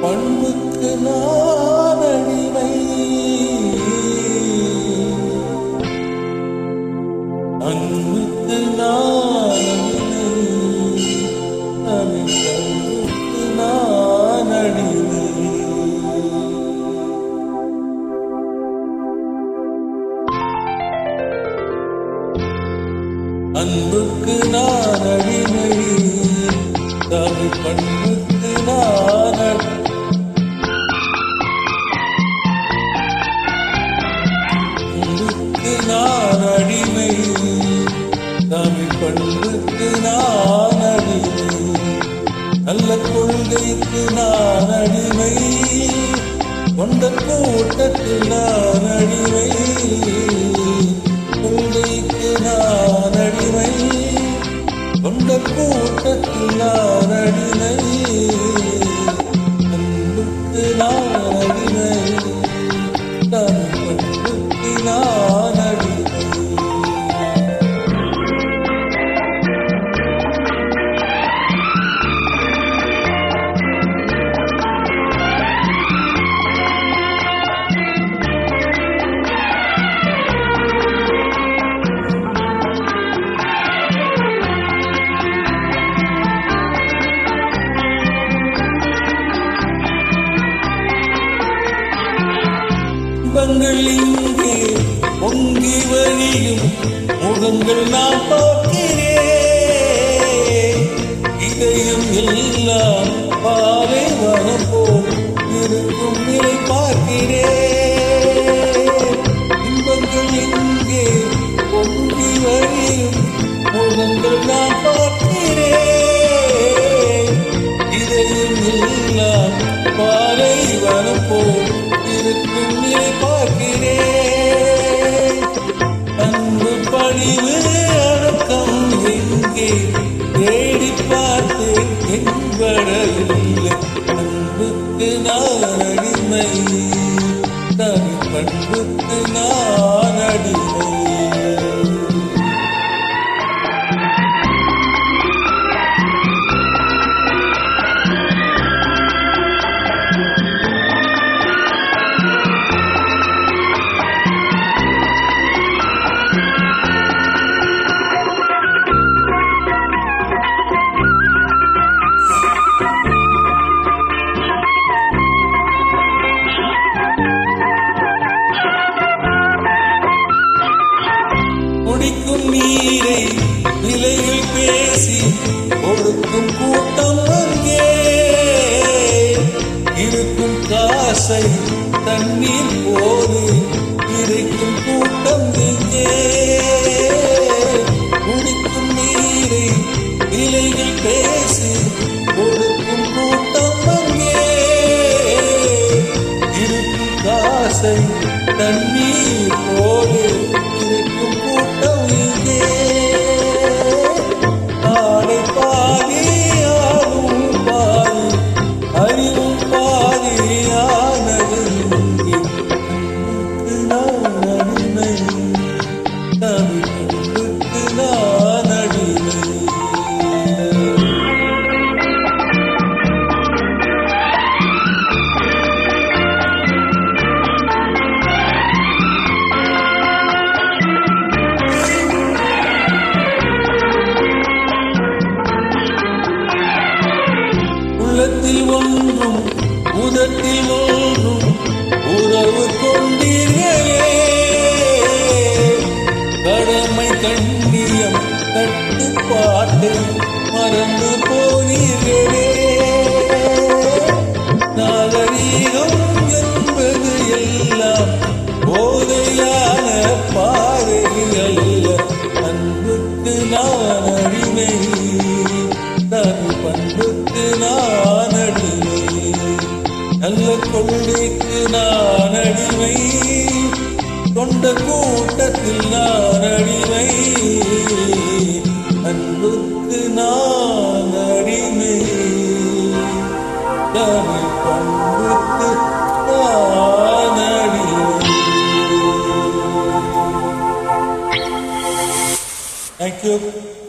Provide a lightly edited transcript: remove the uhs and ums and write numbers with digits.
பண்புக்கு நான் அடிமை, அன்புக்கு நான் அடிமை, பண்புக்கு நான் அடிமை. அன்புக்கு நான் அடிமை, தமிழ் பண்புக்கு நான் அன்புக்கு நான் அடிமை, தமிழ் பண்புக்கு நான் அடிமை. நல்ல கொள்கைக்கு நான் அடிமை, கொண்ட கூட்டத்தில் நான் அடிமை. கொள்கைக்கு நான் அடிமை, கொண்ட கூட்டத்தில் நான் அடிமை. அன்புக்கு நான் அடிமை, பண்புக்கு நான் அடிமை. இன்பங்கள் இங்கே பொங்கி வழியும் முகங்கள் நான் பார்க்கிறேன். இதயம் எல்லாம் பாலை வனம் போல் இருக்கும் நிலை பார்க்கிறேன். இன்பங்கள் இங்கே பொங்கி வழியும் முகங்கள் நான் பார்க்கிறேன். இதயம் எல்லாம் பாலை வனம் போல் இருக்கும் நிலை பார்க்கிறேன். அன்பு பணிவு அடக்கம் எங்கே தேடி பார்த்தேன் என்படவில்லை. அன்புக்கு நான் அடிமை, தனி பண்புக்கு நான் அடிமை. குடிக்கும் நீரை விலையில் பேசி கொடுக்கும் கூட்டம் அங்கே, இருக்கும் காசை தண்ணீர் போது இறைக்கும் கூட்டம் இங்கே. குடிக்கும் நீரை விலையில் பேசி கொடுக்கும் கூட்டம் அங்கே, இருக்கும் காசை தண்ணீர் போது இருக்கும் கூட்டம் இங்கே. ஆடை பாதி ஆடும் பாதி அறிவும் பாதி ஆனது இங்கே. நான் அடிமை, தமிழுக்கு நான் அடிமை. உள்ளத்தில் ஒன்றும் உதட்டில் ஒன்றும் உறவு கொண்டீர்களே. கடமை கண்ணியம் கட்டுப்பாட்டை மறந்து போனீர்களே. நாகரீகம் என்பது எல்லாம் போதையான பாதை அல்ல. அன்புக்கு நான் அடிமை, தன் பண்புக்கு நான் அடிமை. நல்ல கொள்கைக்கு நான் அடிமை, கொண்ட கூட்டத்தில் நான் அடிமை. அன்புக்கு நான் அடிமை, தன் பண்புக்கு நான் அடிமை. Thank you.